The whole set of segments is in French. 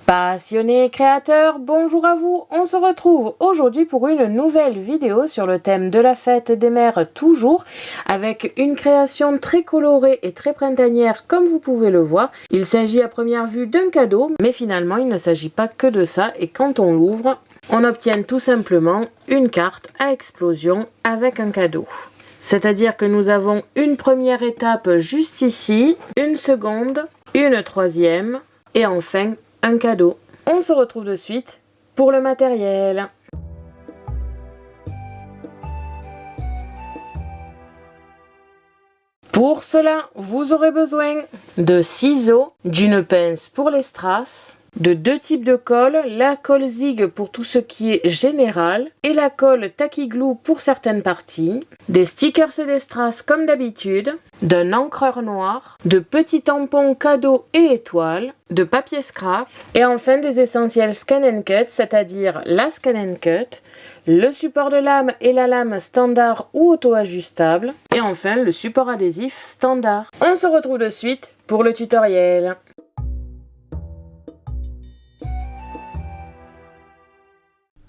Passionnés créateurs, bonjour à vous. On se retrouve aujourd'hui pour une nouvelle vidéo sur le thème de la fête des mères toujours, avec une création très colorée et très printanière comme vous pouvez le voir. Il s'agit à première vue d'un cadeau, mais finalement il ne s'agit pas que de ça, et quand on l'ouvre, on obtient tout simplement une carte à explosion avec un cadeau. C'est-à-dire que nous avons une première étape juste ici, une seconde, une troisième et enfin un cadeau. On se retrouve de suite pour le matériel. Pour cela, vous aurez besoin de ciseaux, d'une pince pour les strass, de deux types de colle, la colle Zig pour tout ce qui est général et la colle Tacky Glue pour certaines parties, des stickers et des strass comme d'habitude, d'un encreur noir, de petits tampons cadeaux et étoiles, de papier scrap et enfin des essentiels Scan and Cut, c'est-à-dire la Scan and Cut, le support de lame et la lame standard ou auto-ajustable et enfin le support adhésif standard. On se retrouve de suite pour le tutoriel.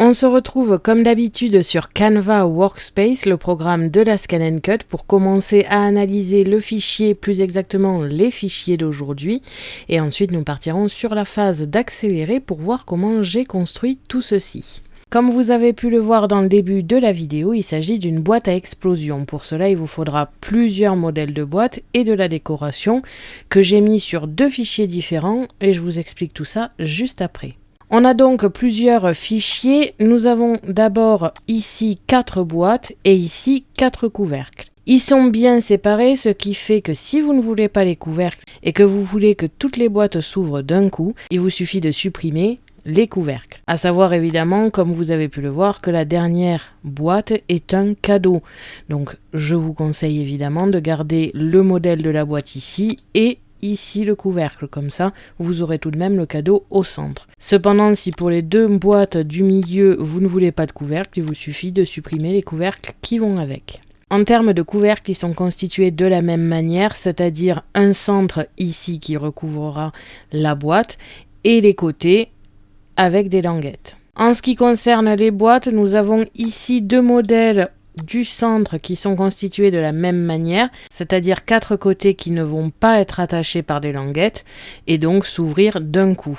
On se retrouve comme d'habitude sur Canva Workspace, le programme de la Scan and Cut, pour commencer à analyser le fichier, plus exactement les fichiers d'aujourd'hui. Et ensuite nous partirons sur la phase d'accélérer pour voir comment j'ai construit tout ceci. Comme vous avez pu le voir dans le début de la vidéo, il s'agit d'une boîte à explosion. Pour cela, il vous faudra plusieurs modèles de boîte et de la décoration que j'ai mis sur deux fichiers différents et je vous explique tout ça juste après. On a donc plusieurs fichiers. Nous avons d'abord ici 4 boîtes et ici 4 couvercles. Ils sont bien séparés, ce qui fait que si vous ne voulez pas les couvercles et que vous voulez que toutes les boîtes s'ouvrent d'un coup, il vous suffit de supprimer les couvercles. À savoir évidemment, comme vous avez pu le voir, que la dernière boîte est un cadeau. Donc je vous conseille évidemment de garder le modèle de la boîte ici et ici le couvercle, comme ça vous aurez tout de même le cadeau au centre. Cependant, si pour les deux boîtes du milieu vous ne voulez pas de couvercle, il vous suffit de supprimer les couvercles qui vont avec. En termes de couvercles, ils sont constitués de la même manière, c'est-à-dire un centre ici qui recouvrera la boîte et les côtés avec des languettes. En ce qui concerne les boîtes, nous avons ici deux modèles du centre qui sont constitués de la même manière, c'est-à-dire 4 côtés qui ne vont pas être attachés par des languettes et donc s'ouvrir d'un coup.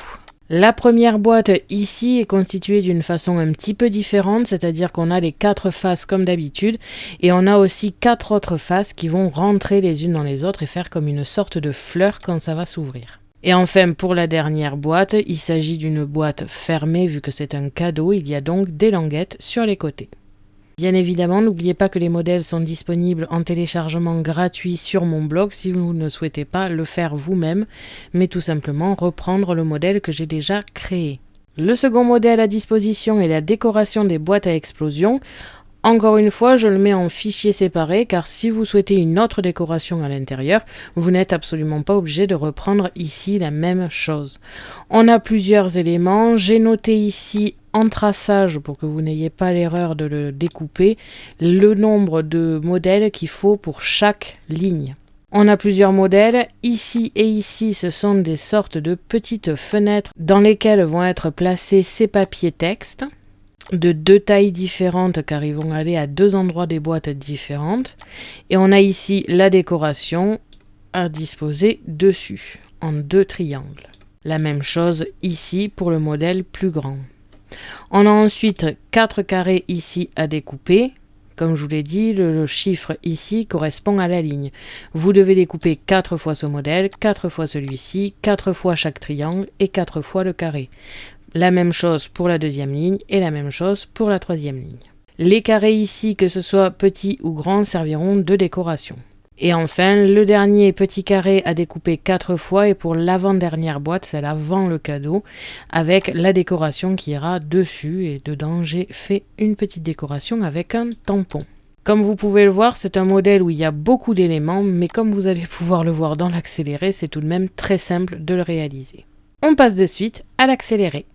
La première boîte ici est constituée d'une façon un petit peu différente, c'est-à-dire qu'on a les 4 faces comme d'habitude et on a aussi 4 autres faces qui vont rentrer les unes dans les autres et faire comme une sorte de fleur quand ça va s'ouvrir. Et enfin, pour la dernière boîte, il s'agit d'une boîte fermée vu que c'est un cadeau, il y a donc des languettes sur les côtés. Bien évidemment, n'oubliez pas que les modèles sont disponibles en téléchargement gratuit sur mon blog si vous ne souhaitez pas le faire vous-même, mais tout simplement reprendre le modèle que j'ai déjà créé. Le second modèle à disposition est la décoration des boîtes à explosion. Encore une fois, je le mets en fichier séparé car si vous souhaitez une autre décoration à l'intérieur, vous n'êtes absolument pas obligé de reprendre ici la même chose. On a plusieurs éléments, j'ai noté ici en traçage pour que vous n'ayez pas l'erreur de le découper, le nombre de modèles qu'il faut pour chaque ligne. On a plusieurs modèles, ici et ici ce sont des sortes de petites fenêtres dans lesquelles vont être placés ces papiers textes de deux tailles différentes car ils vont aller à deux endroits des boîtes différentes. Et on a ici la décoration à disposer dessus en deux triangles. La même chose ici pour le modèle plus grand. On a ensuite 4 carrés ici à découper. Comme je vous l'ai dit, le chiffre ici correspond à la ligne. Vous devez découper 4 fois ce modèle, 4 fois celui-ci, 4 fois chaque triangle et 4 fois le carré. La même chose pour la deuxième ligne et la même chose pour la troisième ligne. Les carrés ici, que ce soit petits ou grands, serviront de décoration. Et enfin, le dernier petit carré à découper 4 fois et pour l'avant-dernière boîte, c'est l'avant le cadeau, avec la décoration qui ira dessus et dedans j'ai fait une petite décoration avec un tampon. Comme vous pouvez le voir, c'est un modèle où il y a beaucoup d'éléments, mais comme vous allez pouvoir le voir dans l'accéléré, c'est tout de même très simple de le réaliser. On passe de suite à l'accéléré.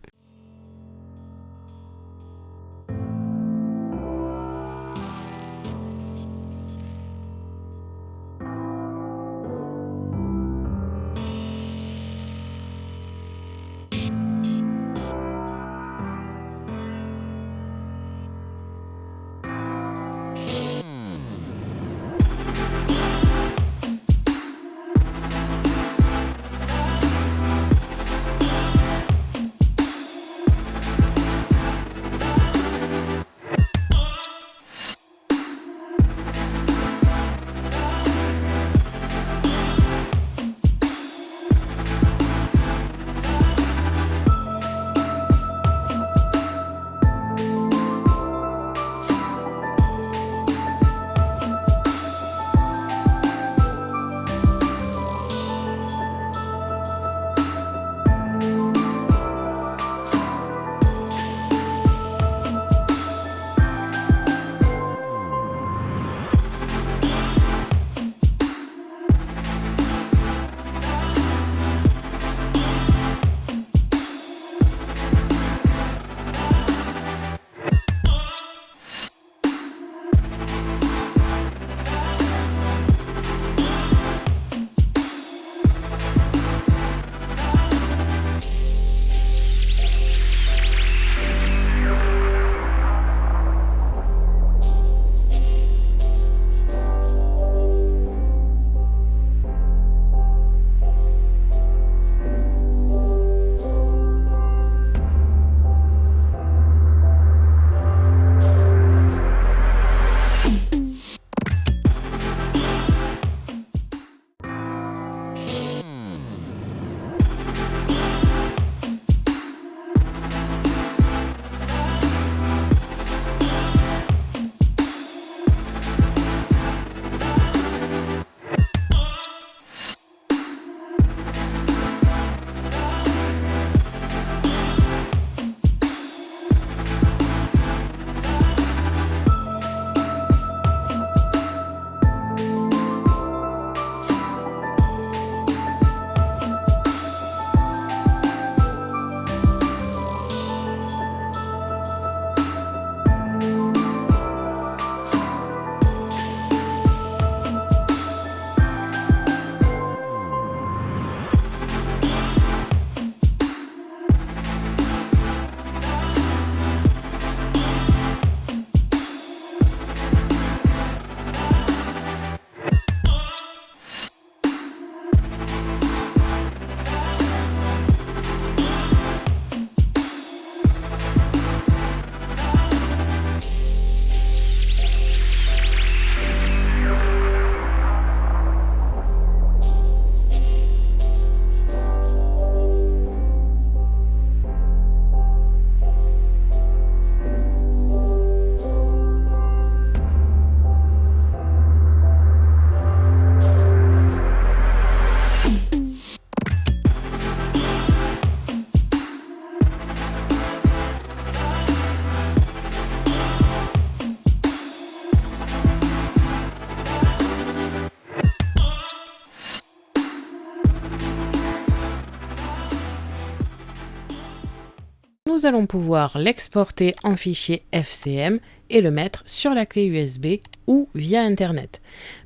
nous allons pouvoir l'exporter en fichier FCM et le mettre sur la clé USB ou via Internet.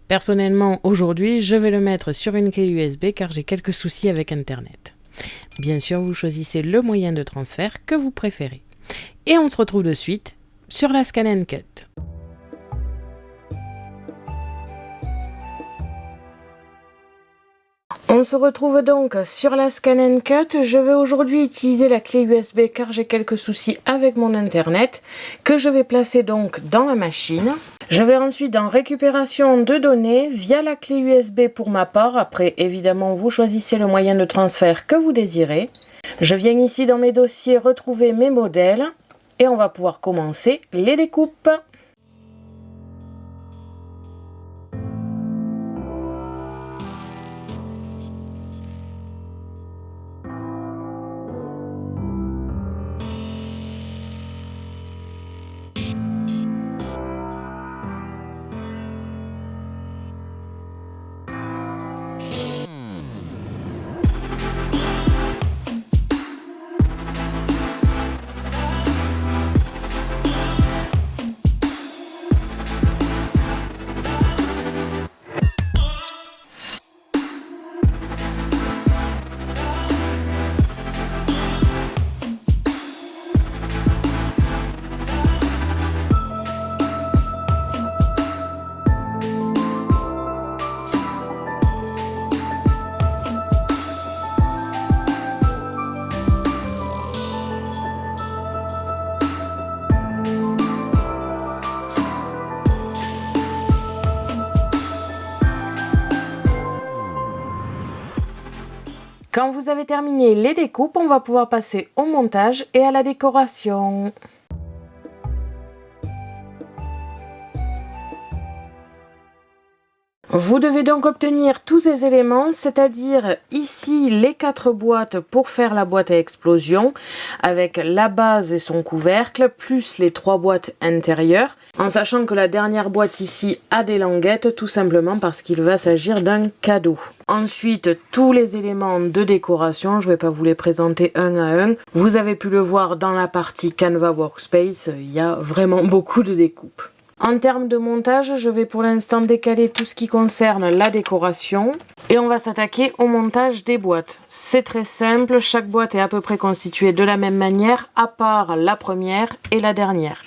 Personnellement, aujourd'hui, je vais le mettre sur une clé USB car j'ai quelques soucis avec Internet. Bien sûr, vous choisissez le moyen de transfert que vous préférez. Et on se retrouve de suite sur la Scan & Cut. On se retrouve donc sur la Scan & Cut. Je vais aujourd'hui utiliser la clé USB car j'ai quelques soucis avec mon internet que je vais placer donc dans la machine. Je vais ensuite dans récupération de données via la clé USB pour ma part. Après, évidemment, vous choisissez le moyen de transfert que vous désirez. Je viens ici dans mes dossiers retrouver mes modèles et on va pouvoir commencer les découpes. Quand vous avez terminé les découpes, on va pouvoir passer au montage et à la décoration. Vous devez donc obtenir tous ces éléments, c'est-à-dire ici les 4 boîtes pour faire la boîte à explosion, avec la base et son couvercle, plus les 3 boîtes intérieures, en sachant que la dernière boîte ici a des languettes, tout simplement parce qu'il va s'agir d'un cadeau. Ensuite, tous les éléments de décoration, je ne vais pas vous les présenter un à un, vous avez pu le voir dans la partie Canva Workspace, il y a vraiment beaucoup de découpes. En termes de montage, je vais pour l'instant décaler tout ce qui concerne la décoration et on va s'attaquer au montage des boîtes. C'est très simple, chaque boîte est à peu près constituée de la même manière, à part la première et la dernière,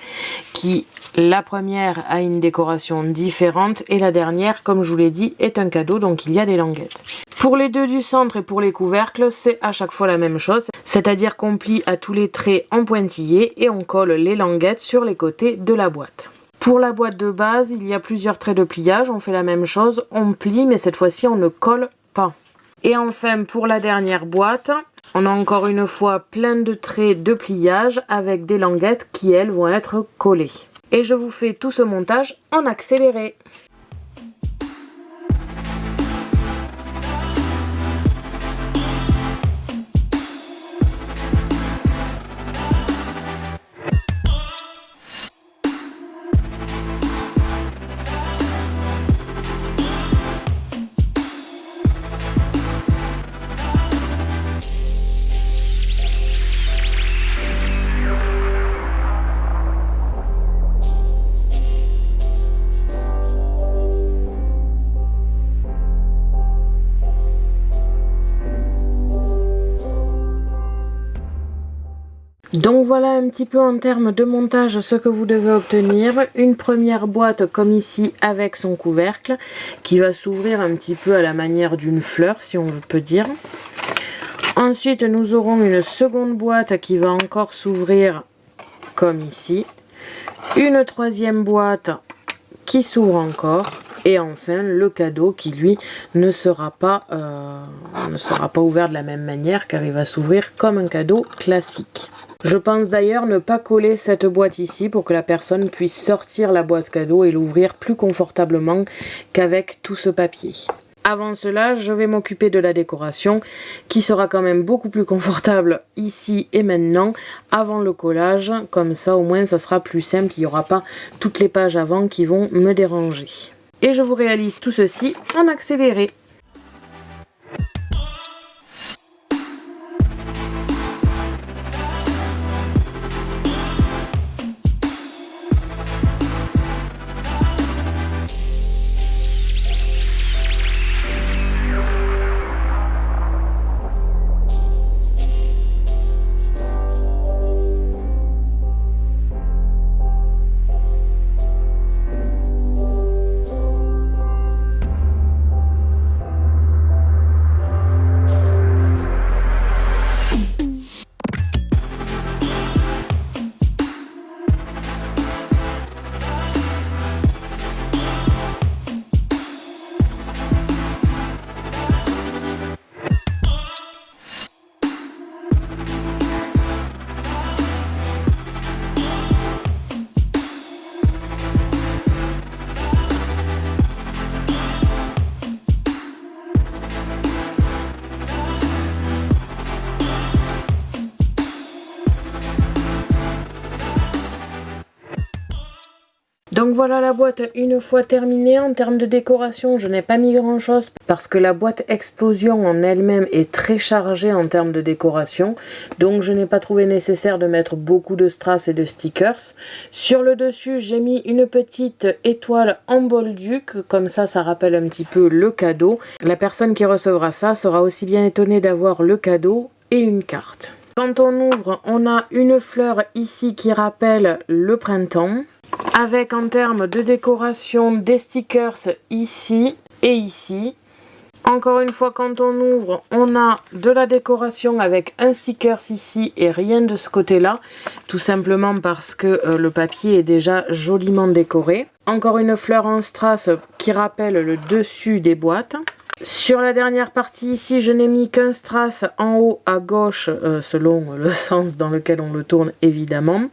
la première a une décoration différente et la dernière, comme je vous l'ai dit, est un cadeau, donc il y a des languettes. Pour les deux du centre et pour les couvercles, c'est à chaque fois la même chose, c'est-à-dire qu'on plie à tous les traits en pointillés et on colle les languettes sur les côtés de la boîte. Pour la boîte de base, il y a plusieurs traits de pliage, on fait la même chose, on plie, mais cette fois-ci on ne colle pas. Et enfin, pour la dernière boîte, on a encore une fois plein de traits de pliage avec des languettes qui, elles, vont être collées. Et je vous fais tout ce montage en accéléré. Donc voilà un petit peu en termes de montage ce que vous devez obtenir. Une première boîte comme ici avec son couvercle qui va s'ouvrir un petit peu à la manière d'une fleur si on peut dire. Ensuite nous aurons une seconde boîte qui va encore s'ouvrir comme ici. Une troisième boîte qui s'ouvre encore. Et enfin le cadeau qui lui ne sera pas ouvert de la même manière car il va s'ouvrir comme un cadeau classique. Je pense d'ailleurs ne pas coller cette boîte ici pour que la personne puisse sortir la boîte cadeau et l'ouvrir plus confortablement qu'avec tout ce papier. Avant cela, je vais m'occuper de la décoration qui sera quand même beaucoup plus confortable ici et maintenant avant le collage. Comme ça au moins ça sera plus simple, il n'y aura pas toutes les pages avant qui vont me déranger. Et je vous réalise tout ceci en accéléré. Donc voilà la boîte une fois terminée. En termes de décoration, je n'ai pas mis grand chose parce que la boîte Explosion en elle-même est très chargée en termes de décoration. Donc je n'ai pas trouvé nécessaire de mettre beaucoup de strass et de stickers. Sur le dessus, j'ai mis une petite étoile en bolduc. Comme ça rappelle un petit peu le cadeau. La personne qui recevra ça sera aussi bien étonnée d'avoir le cadeau et une carte. Quand on ouvre, on a une fleur ici qui rappelle le printemps. Avec en termes de décoration des stickers ici et ici. Encore une fois, quand on ouvre, on a de la décoration avec un sticker ici et rien de ce côté-là. Tout simplement parce que le papier est déjà joliment décoré. Encore une fleur en strass qui rappelle le dessus des boîtes. Sur la dernière partie ici, je n'ai mis qu'un strass en haut à gauche, selon le sens dans lequel on le tourne évidemment.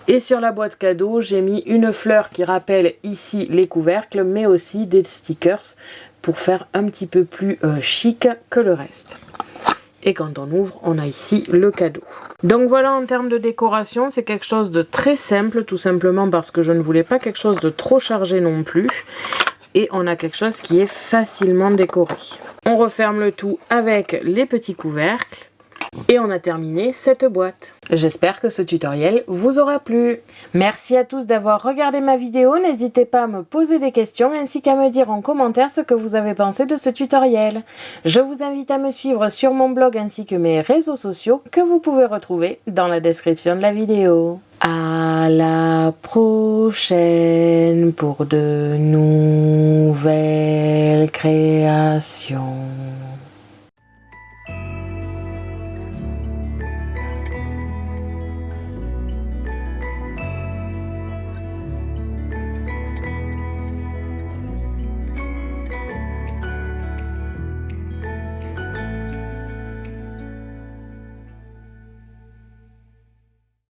Et sur la boîte cadeau, j'ai mis une fleur qui rappelle ici les couvercles, mais aussi des stickers pour faire un petit peu plus chic que le reste. Et quand on ouvre, on a ici le cadeau. Donc voilà, en termes de décoration, c'est quelque chose de très simple, tout simplement parce que je ne voulais pas quelque chose de trop chargé non plus. Et on a quelque chose qui est facilement décoré. On referme le tout avec les petits couvercles. Et on a terminé cette boîte. J'espère que ce tutoriel vous aura plu. Merci à tous d'avoir regardé ma vidéo. N'hésitez pas à me poser des questions ainsi qu'à me dire en commentaire ce que vous avez pensé de ce tutoriel. Je vous invite à me suivre sur mon blog ainsi que mes réseaux sociaux que vous pouvez retrouver dans la description de la vidéo. À la prochaine pour de nouvelles créations.